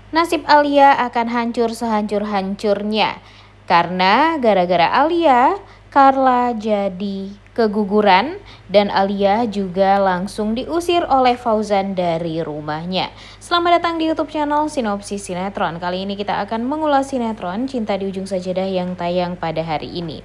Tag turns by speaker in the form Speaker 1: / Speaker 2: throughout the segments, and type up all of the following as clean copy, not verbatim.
Speaker 1: Nasib Alia akan hancur sehancur-hancurnya. Karena gara-gara Alia, Carla jadi keguguran dan Alia juga langsung diusir oleh Fauzan dari rumahnya. Selamat datang di YouTube channel Sinopsis Sinetron. Kali ini kita akan mengulas sinetron Cinta di Ujung Sajadah yang tayang pada hari ini.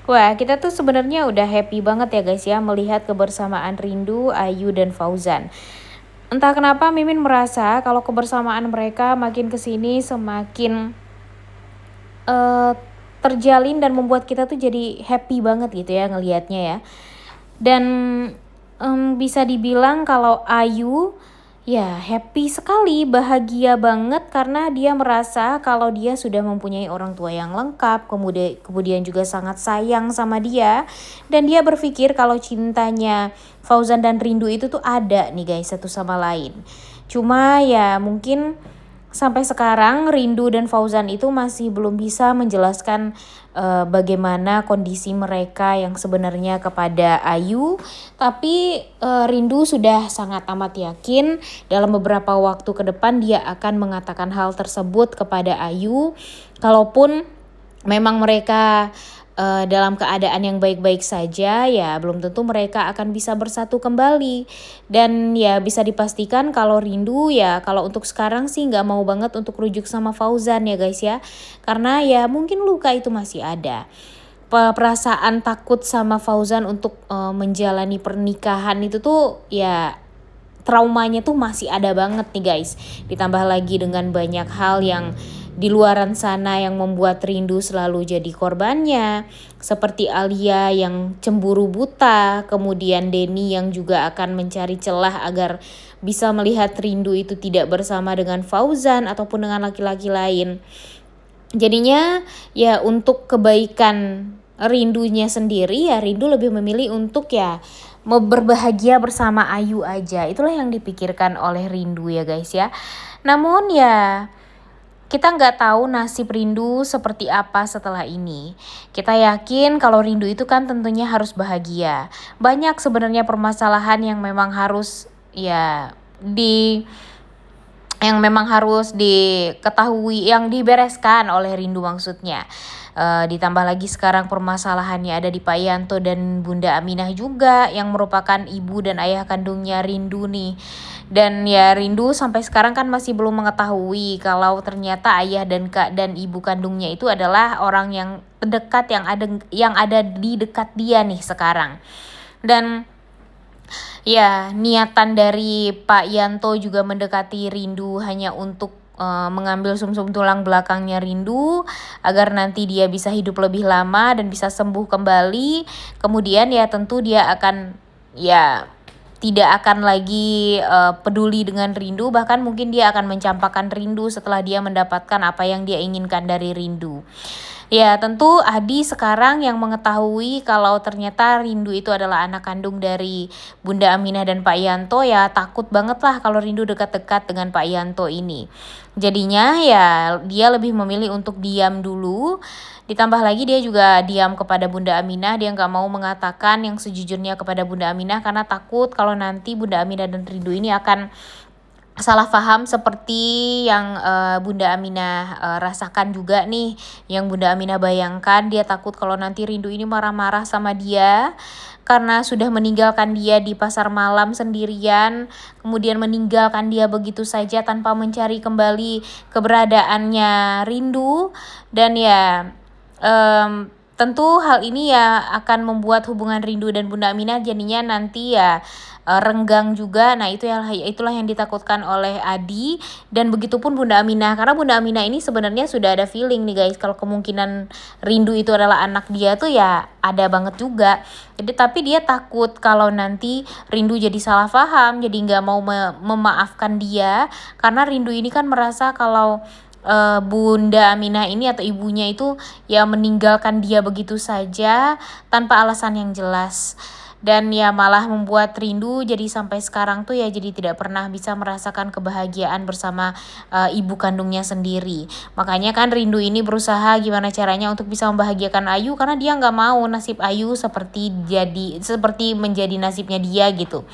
Speaker 1: Wah, kita tuh sebenarnya udah happy banget ya guys ya melihat kebersamaan Rindu, Ayu, dan Fauzan. Entah kenapa Mimin merasa kalau kebersamaan mereka makin kesini semakin eh, terjalin dan membuat kita tuh jadi happy banget gitu ya ngelihatnya ya. Dan bisa dibilang kalau Ayu ya happy sekali, bahagia banget karena dia merasa kalau dia sudah mempunyai orang tua yang lengkap, kemudian juga sangat sayang sama dia. Dan dia berpikir kalau cintanya Fauzan dan Rindu itu tuh ada nih guys satu sama lain. Cuma ya mungkin sampai sekarang Rindu dan Fauzan itu masih belum bisa menjelaskan bagaimana kondisi mereka yang sebenarnya kepada Ayu. Tapi Rindu sudah sangat amat yakin dalam beberapa waktu ke depan dia akan mengatakan hal tersebut kepada Ayu. Kalaupun memang mereka dalam keadaan yang baik-baik saja, ya belum tentu mereka akan bisa bersatu kembali. Dan ya bisa dipastikan kalau Rindu ya kalau untuk sekarang sih nggak mau banget untuk rujuk sama Fauzan ya guys ya. Karena ya mungkin luka itu masih ada. Perasaan takut sama Fauzan untuk menjalani pernikahan itu tuh ya traumanya tuh masih ada banget nih guys. Ditambah lagi dengan banyak hal yang di luaran sana yang membuat Rindu selalu jadi korbannya. Seperti Alia yang cemburu buta, kemudian Denny yang juga akan mencari celah agar bisa melihat Rindu itu tidak bersama dengan Fauzan ataupun dengan laki-laki lain. Jadinya ya untuk kebaikan Rindunya sendiri ya Rindu lebih memilih untuk ya mau berbahagia bersama Ayu aja. Itulah yang dipikirkan oleh Rindu ya guys ya. Namun ya kita nggak tahu nasib Rindu seperti apa setelah ini. Kita yakin kalau Rindu itu kan tentunya harus bahagia. Banyak sebenarnya permasalahan yang memang harus ya yang memang harus diketahui, yang dibereskan oleh Rindu maksudnya. Ditambah lagi sekarang permasalahannya ada di Pak Yanto dan Bunda Aminah juga yang merupakan ibu dan ayah kandungnya Rindu nih. Dan ya Rindu sampai sekarang kan masih belum mengetahui kalau ternyata ayah dan ibu kandungnya itu adalah orang yang terdekat yang ada di dekat dia nih sekarang. Dan ya, niatan dari Pak Yanto juga mendekati Rindu hanya untuk mengambil sumsum tulang belakangnya Rindu agar nanti dia bisa hidup lebih lama dan bisa sembuh kembali. Kemudian ya tentu dia akan ya tidak akan lagi peduli dengan Rindu, bahkan mungkin dia akan mencampakkan Rindu setelah dia mendapatkan apa yang dia inginkan dari Rindu. Ya tentu Adi sekarang yang mengetahui kalau ternyata Rindu itu adalah anak kandung dari Bunda Aminah dan Pak Yanto, ya takut banget lah kalau Rindu dekat-dekat dengan Pak Yanto ini. Jadinya ya dia lebih memilih untuk diam dulu. Ditambah lagi dia juga diam kepada Bunda Aminah, dia nggak mau mengatakan yang sejujurnya kepada Bunda Aminah karena takut kalau nanti Bunda Aminah dan Rindu ini akan salah paham seperti yang Bunda Aminah rasakan juga nih, yang Bunda Aminah bayangkan. Dia takut kalau nanti Rindu ini marah-marah sama dia karena sudah meninggalkan dia di pasar malam sendirian, kemudian meninggalkan dia begitu saja tanpa mencari kembali keberadaannya Rindu. Dan ya tentu hal ini ya akan membuat hubungan Rindu dan Bunda Aminah jadinya nanti ya renggang juga. Nah itulah yang ditakutkan oleh Adi dan begitupun Bunda Aminah, karena Bunda Aminah ini sebenarnya sudah ada feeling nih guys kalau kemungkinan Rindu itu adalah anak dia tuh ya ada banget juga. Jadi tapi dia takut kalau nanti Rindu jadi salah paham, jadi nggak mau memaafkan dia karena Rindu ini kan merasa kalau Bunda Aminah ini atau ibunya itu ya meninggalkan dia begitu saja tanpa alasan yang jelas. Dan ya malah membuat Rindu jadi sampai sekarang tuh ya jadi tidak pernah bisa merasakan kebahagiaan bersama ibu kandungnya sendiri. Makanya kan Rindu ini berusaha gimana caranya untuk bisa membahagiakan Ayu karena dia nggak mau nasib Ayu seperti menjadi nasibnya dia gitu.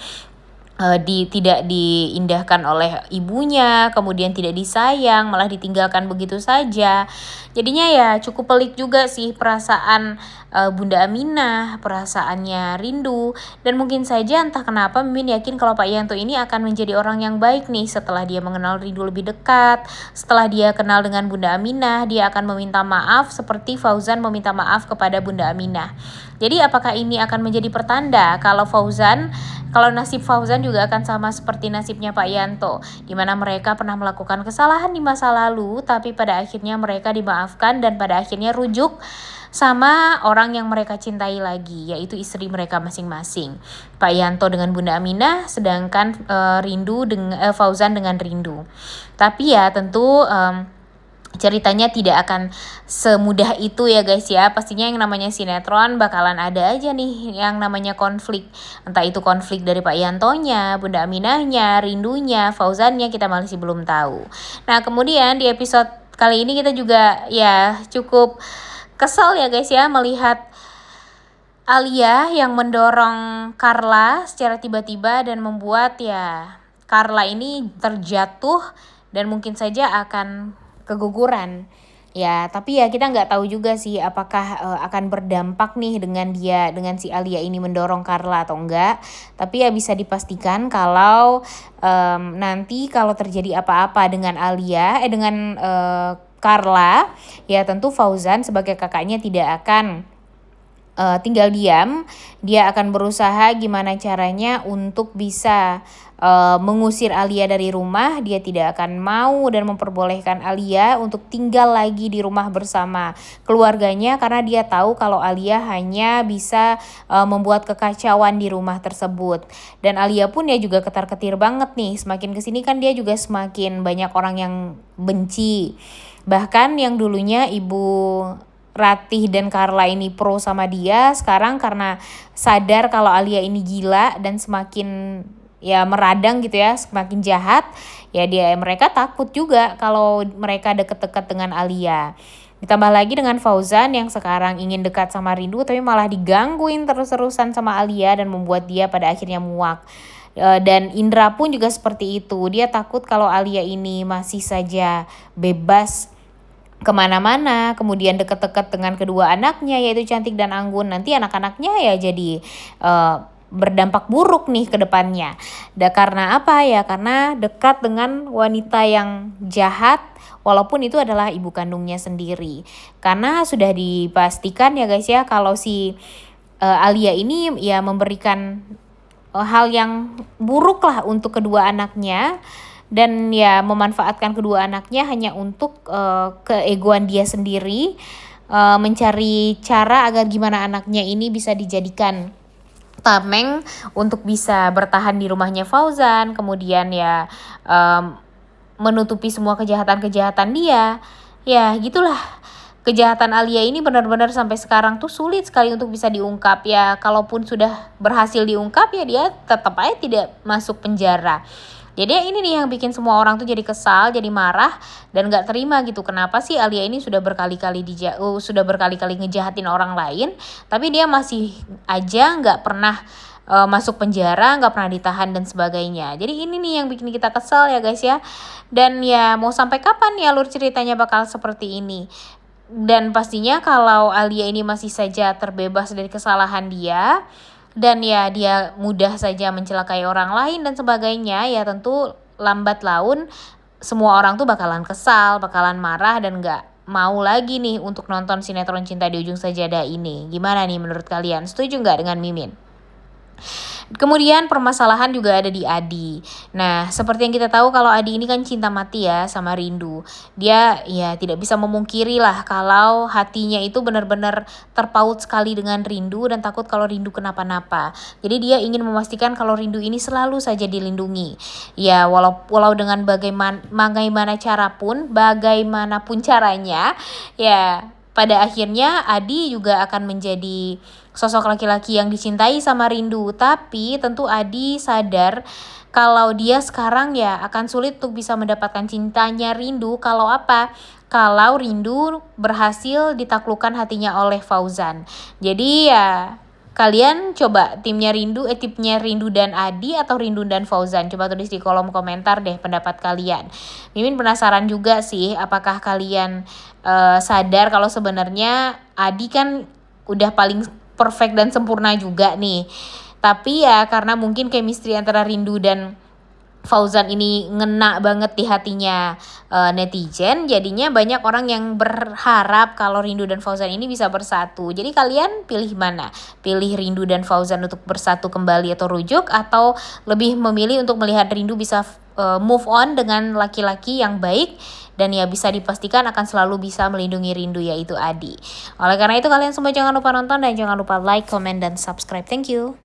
Speaker 1: tidak diindahkan oleh ibunya, kemudian tidak disayang, malah ditinggalkan begitu saja. Jadinya ya cukup pelik juga sih perasaan Bunda Aminah, perasaannya rindu, dan mungkin saja entah kenapa Mimin yakin kalau Pak Yanto ini akan menjadi orang yang baik nih setelah dia mengenal Rindu lebih dekat, setelah dia kenal dengan Bunda Aminah, dia akan meminta maaf seperti Fauzan meminta maaf kepada Bunda Aminah. Jadi apakah ini akan menjadi pertanda kalau nasib Fauzan juga akan sama seperti nasibnya Pak Yanto, di mana mereka pernah melakukan kesalahan di masa lalu, tapi pada akhirnya mereka dimaafkan dan pada akhirnya rujuk sama orang yang mereka cintai lagi, yaitu istri mereka masing-masing. Pak Yanto dengan Bunda Aminah, sedangkan Fauzan dengan Rindu. Tapi ya tentu ceritanya tidak akan semudah itu ya guys ya. Pastinya yang namanya sinetron bakalan ada aja nih yang namanya konflik. Entah itu konflik dari Pak Yantonya, Bunda Aminahnya, Rindunya, Fauzannya, kita masih belum tahu. Nah kemudian di episode kali ini kita juga ya cukup kesal ya guys ya melihat Alia yang mendorong Carla secara tiba-tiba dan membuat ya Carla ini terjatuh dan mungkin saja akan keguguran. Ya, tapi ya kita nggak tahu juga sih apakah akan berdampak nih dengan si Alia ini mendorong Carla atau enggak. Tapi ya bisa dipastikan kalau nanti kalau terjadi apa-apa dengan dengan Carla, ya tentu Fauzan sebagai kakaknya tidak akan tinggal diam. Dia akan berusaha gimana caranya untuk bisa mengusir Alia dari rumah. Dia tidak akan mau dan memperbolehkan Alia untuk tinggal lagi di rumah bersama keluarganya, karena dia tahu kalau Alia hanya bisa membuat kekacauan di rumah tersebut. Dan Alia pun ya juga ketar-ketir banget nih, semakin kesini kan dia juga semakin banyak orang yang benci. Bahkan yang dulunya Ibu Ratih dan Carla ini pro sama dia, sekarang karena sadar kalau Alia ini gila dan semakin ya meradang gitu ya, semakin jahat, ya mereka takut juga kalau mereka deket-deket dengan Alia. Ditambah lagi dengan Fauzan yang sekarang ingin dekat sama Rindu tapi malah digangguin terus-terusan sama Alia dan membuat dia pada akhirnya muak. Dan Indra pun juga seperti itu, dia takut kalau Alia ini masih saja bebas kemana-mana, kemudian deket-deket dengan kedua anaknya yaitu Cantik dan Anggun, nanti anak-anaknya ya jadi berdampak buruk nih ke depannya. Karena apa ya? Karena dekat dengan wanita yang jahat walaupun itu adalah ibu kandungnya sendiri. Karena sudah dipastikan ya guys ya kalau si Alia ini ya memberikan hal yang buruk lah untuk kedua anaknya. Dan ya memanfaatkan kedua anaknya hanya untuk keegoan dia sendiri, mencari cara agar gimana anaknya ini bisa dijadikan tameng untuk bisa bertahan di rumahnya Fauzan, kemudian ya menutupi semua kejahatan-kejahatan dia. Ya gitulah, kejahatan Alia ini benar-benar sampai sekarang tuh sulit sekali untuk bisa diungkap. Ya kalaupun sudah berhasil diungkap ya dia tetap aja tidak masuk penjara. Jadi ini nih yang bikin semua orang tuh jadi kesal, jadi marah dan nggak terima gitu. Kenapa sih Alia ini sudah berkali-kali ngejahatin orang lain, tapi dia masih aja nggak pernah masuk penjara, nggak pernah ditahan dan sebagainya. Jadi ini nih yang bikin kita kesal ya guys ya. Dan ya mau sampai kapan ya alur ceritanya bakal seperti ini. Dan pastinya kalau Alia ini masih saja terbebas dari kesalahan dia, dan ya dia mudah saja mencelakai orang lain dan sebagainya, ya tentu lambat laun semua orang tuh bakalan kesal, bakalan marah dan gak mau lagi nih untuk nonton sinetron Cinta di Ujung Sajadah ini. Gimana nih menurut kalian? Setuju gak dengan Mimin? Kemudian permasalahan juga ada di Adi. Nah, seperti yang kita tahu kalau Adi ini kan cinta mati ya sama Rindu. Dia ya tidak bisa memungkiri lah kalau hatinya itu benar-benar terpaut sekali dengan Rindu dan takut kalau Rindu kenapa-napa. Jadi dia ingin memastikan kalau Rindu ini selalu saja dilindungi. Ya walau dengan bagaimanapun caranya, ya pada akhirnya Adi juga akan menjadi sosok laki-laki yang dicintai sama Rindu. Tapi tentu Adi sadar kalau dia sekarang ya akan sulit untuk bisa mendapatkan cintanya Rindu kalau apa? Kalau Rindu berhasil ditaklukkan hatinya oleh Fauzan. Jadi ya Kalian coba timnya Rindu dan Adi atau Rindu dan Fauzan? Coba tulis di kolom komentar deh pendapat kalian. Mimin penasaran juga sih, apakah kalian sadar kalau sebenarnya Adi kan udah paling perfect dan sempurna juga nih. Tapi ya karena mungkin chemistry antara Rindu dan Fauzan ini ngena banget di hatinya netizen, jadinya banyak orang yang berharap kalau Rindu dan Fauzan ini bisa bersatu. Jadi kalian pilih mana? Pilih Rindu dan Fauzan untuk bersatu kembali atau rujuk, atau lebih memilih untuk melihat Rindu bisa move on dengan laki-laki yang baik dan ya bisa dipastikan akan selalu bisa melindungi Rindu, yaitu Adi. Oleh karena itu kalian semua jangan lupa nonton dan jangan lupa like, comment, dan subscribe. Thank you.